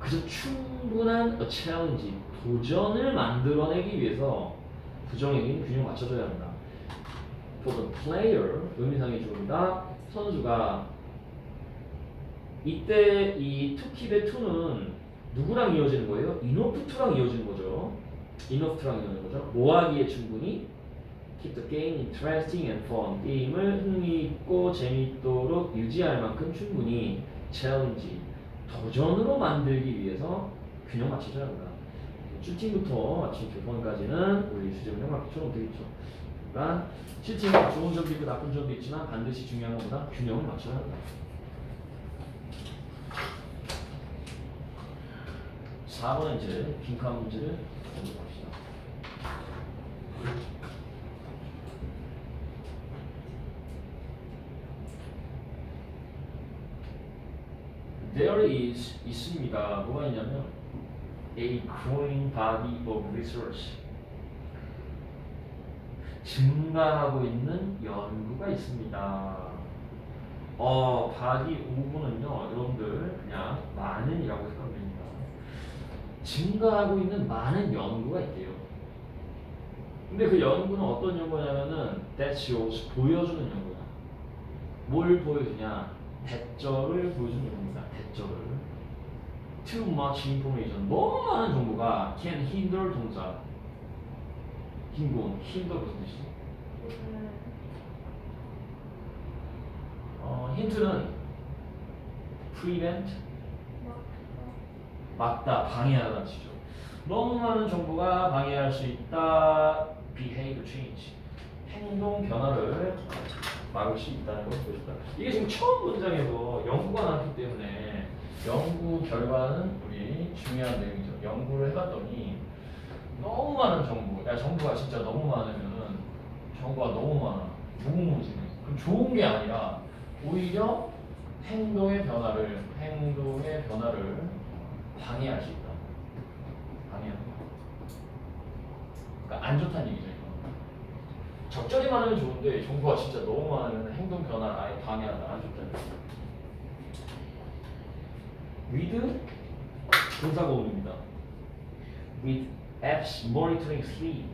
그저 충분한 a challenge 도전을 만들어내기 위해서 부정행위는 균형 맞춰줘야 한다. For the player 의미상의 주어입니다. 선수가 이때 이 to keep의 to는 누구랑 이어지는 거예요? enough to랑 이어지는 거죠. enough to랑 이어지는 거죠. 뭐하기에 충분히 keep the game interesting and fun 게임을 흥미있고 재미있도록 유지할 만큼 충분히 challenge 도전으로 만들기 위해서 균형 맞춰줘야 한다. 슈팅부터 마침 교본까지는 우리 주제문에 맞춰놓으면 되겠죠. 그러니까 실제로 좋은 점도 있고 나쁜 점도 있지만 반드시 중요한 것보다 균형을 맞춰야 한다. 4번은 이제 빈칸 문제를 먼저 봅시다. There is 있습니다. 뭐가 있냐면 a growing body of research. 증가하고 있는 연구가 있습니다. 바디 5분은요, 여러분들 그냥 많은이라고 생각하면 됩니다. 증가하고 있는 많은 연구가 있대요. 근데 그 연구는 어떤 연구냐면은 that shows 보여주는 연구야. 뭘 보여주냐? 대절을 보여주는 연구입니다. 대절을. Too much information. 너무 많은 정보가 can hinder 동사. hinder 무슨 뜻이지? 힌트는 prevent, 막다, 방해하다는 뜻이죠. 너무 많은 정보가 방해할 수 있다. behavior change, 행동 변화를 막을 수 있다는 걸 보여준다. 이게 지금 처음 문장에서 연구가 나왔기 때문에 연구 결과는 우리 중요한 내용이죠. 연구를 해봤더니 너무 많은 정보, 야 정보가 진짜 너무 많으면은 정보가 너무 많아, 무궁무진해. 그럼 좋은 게 아니라 오히려 행동의 변화를 방해할 수 있다. 방해하는 거. 그러니까 안 좋다는 얘기죠. 이거. 적절히 많으면 좋은데 정보가 진짜 너무 많으면 행동 변화를 아예 방해한다. 안 좋다는 얘기죠. with 동사고음입니다. with apps monitoring sleep.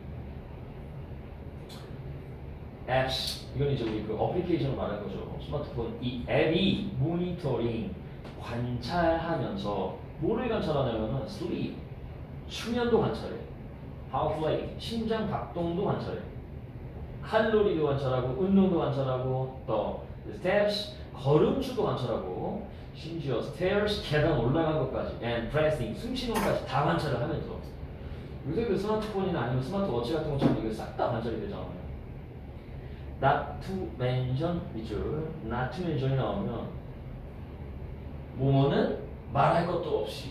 apps 이건 이제 우리 그 어플리케이션을 말하는 거죠. 스마트폰 이 앱이 모니터링 관찰하면서 뭐를 관찰하냐면은 sleep 수면도 관찰해. heart rate 심장 박동도 관찰해. 칼로리도 관찰하고 운동도 관찰하고 또 steps 걸음수도 관찰하고 심지어 stairs 계단 올라간 것까지 and breathing 숨 쉬는 것까지 다 관찰을 하면서 요새 그 스마트폰이나 아니면 스마트워치 같은 것처럼 이게 싹 다 관찰이 되잖아요. not to mention 밑줄 not to mention이 나오면 뭐뭐는 말할 것도 없이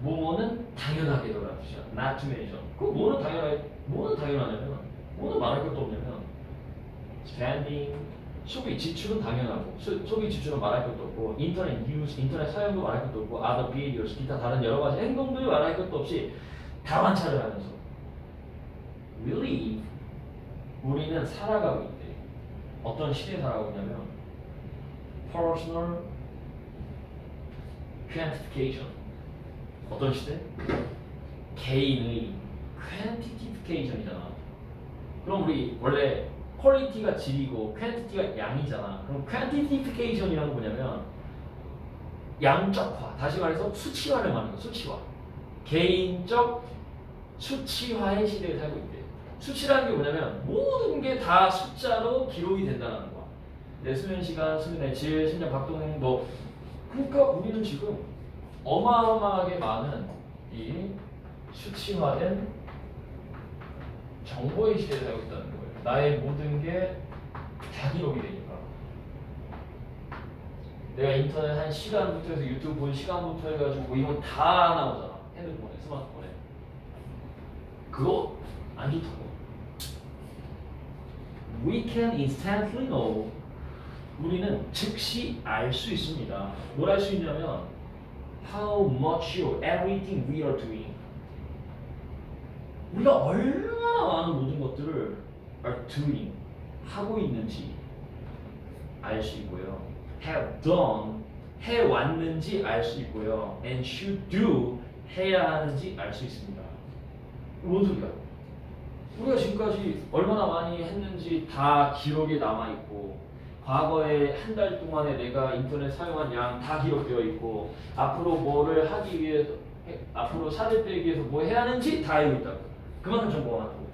뭐뭐는 당연하게 더라는 뜻이야. not to mention. 그 뭐는 당연하냐면 뭐는 말할 것도 없냐면 spending 소비 지출은 당연하고 소비 지출은 말할 것도 없고 인터넷 사용도 말할 것도 없고 other behaviors 기타 다른 여러 가지 행동들이 말할 것도 없이 다 관찰을 하면서 really 우리는 살아가고 있대. 어떤 시대에 살아가고 있냐면 personal quantification. 어떤 시대? 개인의 quantification이잖아. 그럼 우리 원래 퀄리티가 질이고 퀄리티가 양이잖아. 그럼 quantification이란 건 뭐냐면 양적화. 다시 말해서 수치화를 말하는 거야. 수치화. 개인적 수치화의 시대에 살고 있대. 수치라는 게 뭐냐면 모든 게 다 숫자로 기록이 된다는 거야. 내 수면 시간, 수면의 질, 심장 박동 뭐 그러니까 우리는 지금 어마어마하게 많은 이 수치화된 정보의 시대에 살고 있다는 거예요. 나의 모든 게 다 기록이 되니까. 내가 인터넷 한 시간부터 해서 유튜브 본 시간부터 해가지고 이건 다 나오잖아. 핸드폰에, 스마트폰에. 그거 안 좋다고. We can instantly know. 우리는 즉시 알 수 있습니다. 뭘 알 수 있냐면 how much of everything we are doing. 우리가 얼마나 많은 모든 것들을 are doing 하고 있는지 알 수 있고요. have done 해왔는지 알 수 있고요. and should do 해야 하는지 알 수 있습니다. 뭔 소리야? 우리가 지금까지 얼마나 많이 했는지 다 기록에 남아 있고 과거에 한 달 동안에 내가 인터넷 사용한 양 다 기록되어 있고 앞으로 뭐를 하기 위해서 앞으로 살을 빼기 위해서 뭐 해야 하는지 다 알고 있다고. 그만큼 정보가 많다고.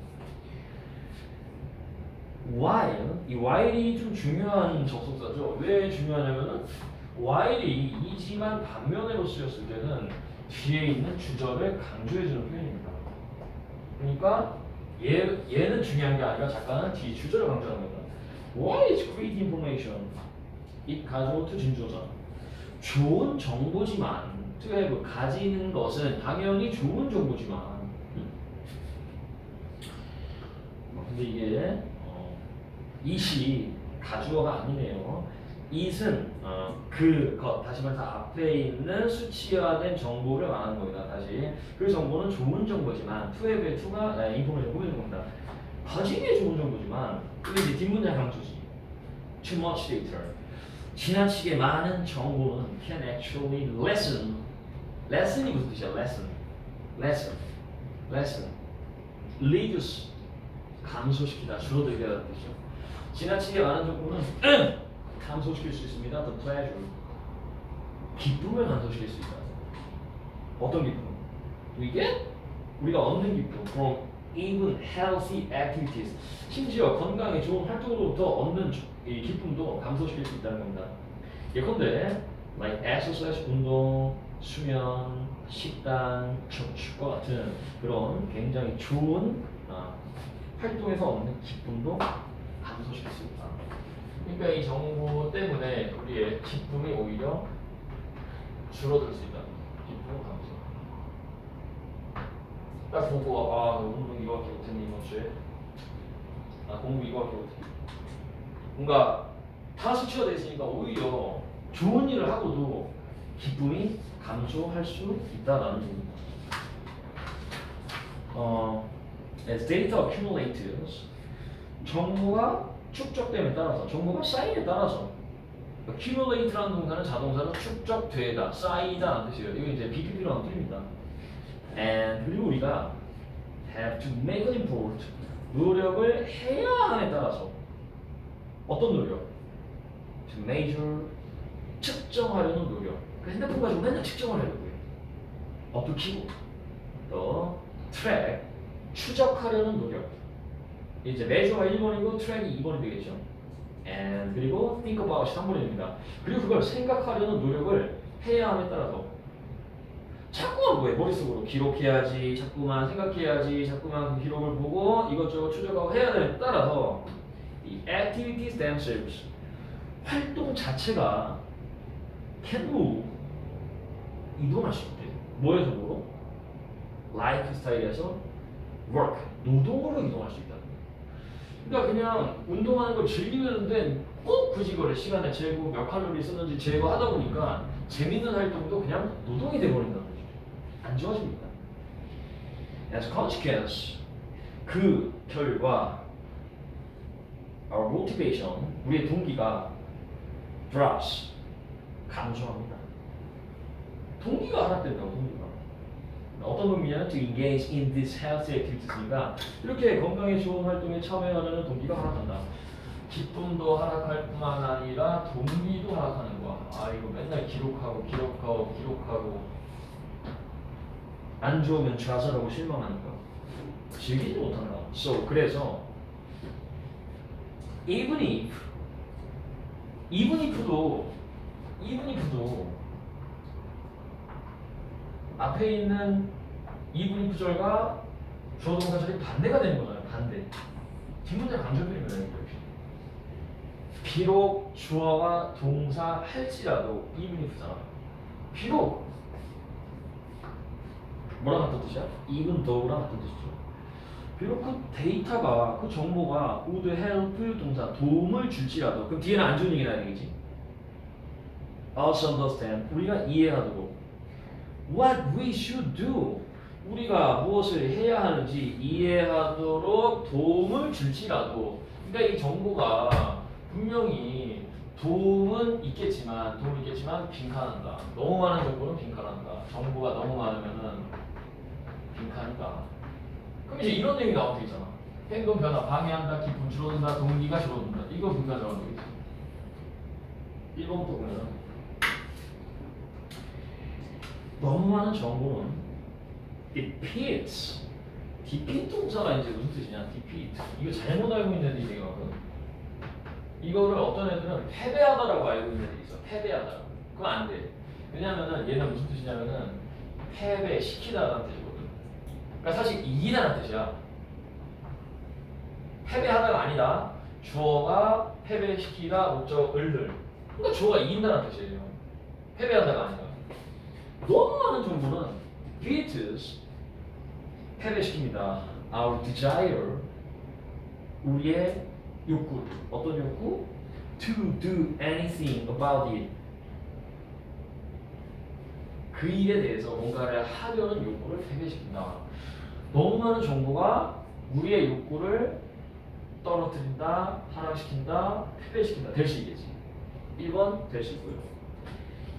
while 이 while이 좀 중요한 접속사죠. 왜 중요하냐면은 while이 이지만 반면으로 쓰였을 때는 뒤에 있는 주절을 강조해주는 표현입니다. 그러니까 얘는 중요한 게 아니라 작가는 뒤 주절을 강조하는 겁니다. What is great information? it 가지고 to 진조사. 좋은 정보지만 to have 가지는 것은 당연히 좋은 정보지만 근데 이게 it이 가주어가 아니네요. it은 그것 다시 말해서 앞에 있는 수치화된 정보를 말하는 겁니다. 다시 그 정보는 좋은 정보지만 to have의 to가 information 보여주는 겁니다. 거짓에 좋은 정보지만 그게 이제 뒷문장 강조지. Too much data. 지나치게 많은 정보는 can actually lessen. lesson이 무슨 뜻이야? lesson. reduce. 감소시키다, 줄어들게라는 뜻이죠. 지나치게 많은 정보는 감소시킬 수 있습니다. The pleasure. 기쁨을 감소시킬 수 있다. 어떤 기쁨? 우리가 얻는 기쁨. From even healthy activities. 심지어 건강에 좋은 활동으로부터 얻는 이 기쁨도 감소시킬 수 있다는 겁니다. 예컨대 like exercise, 운동, 수면, 식단, 축구와 같은 그런 굉장히 좋은 활동에서 얻는 기쁨도 감소시킬 수 있다. 그러니까 이 정보 때문에 우리의 기쁨이 오히려 줄어들 수 있다. 기쁨 감소. 딱 보고 운동 이거밖에 못했니 이번 주에. 공부 이거밖에 못해. 뭔가 다 수치가 됐으니까 오히려 좋은 일을 하고도 기쁨이 감소할 수 있다라는 얘기입니다. As data accumulates, 정보가 축적됨에 따라서, 정보가 쌓임에 따라서, accumulate라는 동사는 자동사로 축적되다, 쌓이다라는 뜻이에요. 이거 이제 BPP라는 뜻입니다. And 그리고 우리가 have to make an effort, 노력을 해야 함에 따라서 어떤 노력? To measure, 측정하려는 노력. 그 핸드폰 가지고 맨날 측정을 하려고 해요. 어플 키고 또 track, 추적하려는 노력. 이제 measure가 1번이고 track이 2번이 되겠죠. And 그리고 think about이 3번입니다. 그리고 그걸 생각하려는 노력을 해야 함에 따라서 자꾸만 뭐해? 머릿속으로 기록해야지, 자꾸만 생각해야지, 자꾸만 그 기록을 보고 이것저것 추적하고 해야 되는 따라서 이 activities themselves, 활동 자체가 can move, 이동할 수 있대. 뭐에서 뭐로? 라이프 스타일에서 work, 노동으로 이동할 수 있다. 그러니까 그냥 운동하는 걸 즐기는데 꼭 굳이 이거를 시간에 재고 몇 칼로리 쓰는지 재고 하다 보니까 재밌는 활동도 그냥 노동이 돼버린다는 거죠. 안 좋아집니다. As a consequence, 그 결과 our motivation, 우리의 동기가 drops, 감소합니다. 동기가 하락된다고. 동기가 어떤 동기냐면 to engage in this healthy activities니까 이렇게 건강에 좋은 활동에 참여하려는 동기가 하락한다. 기쁨도 하락할 뿐만 아니라 동기도 하락하는 거야. 이거 맨날 기록하고 안 좋으면 좌절하고 실망하는 거야. 즐기지 못한다. So 그래서 even if도 앞에 있는 even if 절과 주어 동사절이 반대가 되는 거잖아요. 반대. 뒷문장 강조드립니다. 비록 주어가 동사 할지라도 even if잖아. 비록 뭐랑 같은 뜻이야? even though랑 같은 뜻이죠. 비록 그 데이터가, 그 정보가 would help 동사 도움을 줄지라도, 그럼 뒤에는 안 좋은 얘기나 되겠지. us understand, 우리가 이해하도록 what we should do, 우리가 무엇을 해야 하는지 이해하도록 도움을 줄지라도, 그러니까 이 정보가 분명히 도움은 있겠지만 빈칸한다. 너무 많은 정보는 빈칸한다. 정보가 너무 많으면은 빈칸이다. 그럼 이제 이런 얘기 나오면 되잖아. 행동 변화, 방해한다, 기쁨 줄어든다, 동기가 줄어든다. 이거 빈칸 적으면 되겠지. 1번부터 보면 너무 많은 정보는 defeats. defeat 동사가 이제 무슨 뜻이냐? defeat. 이거 잘못 알고 있는 애들이 되거든. 이거를 어떤 애들은 패배하다라고 알고 있는 애들이 있어. 패배하다. 그건 안 돼. 왜냐면은 얘는 무슨 뜻이냐면은 패배시키다라는 뜻이거든. 그러니까 사실 이기다라는 뜻이야. 패배하다가 아니다. 주어가 패배시키다, 목적 을들. 그러니까 주어가 이긴다는 뜻이에요. 패배하다가 아니다. 너무 많은 정보는 defeats, 패배시킵니다. Our desire, 우리의 욕구. 어떤 욕구? To do anything about it. 그 일에 대해서 뭔가를 하려는 욕구를 패배시킨다. 너무 많은 정보가 우리의 욕구를 떨어뜨린다, 하락시킨다, 패배시킨다 될 수 있겠지. 1번 될 수 있고요.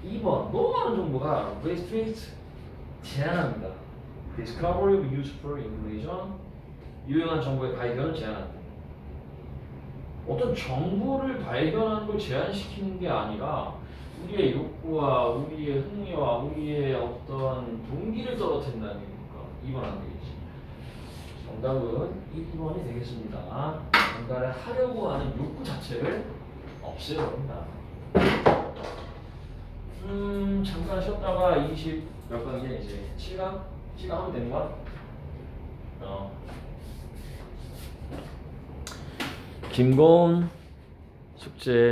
2번 너무 많은 정보가 restrict 제한합니다. Discovery of useful information 유용한 정보의 발견을 제한한다. 어떤 정보를 발견하는 걸 제한시키는 게 아니라 우리의 욕구와 우리의 흥미와 우리의 어떤 동기를 떨어뜨린다는 얘기니까 2번 안 되겠지. 정답은 1번이 되겠습니다. 뭔가를 하려고 하는 욕구 자체를 없애버린다. 잠깐 쉬었다가 20 몇 강이야 이제 7강? 7강 하면 되는 거야? 김고은 숙제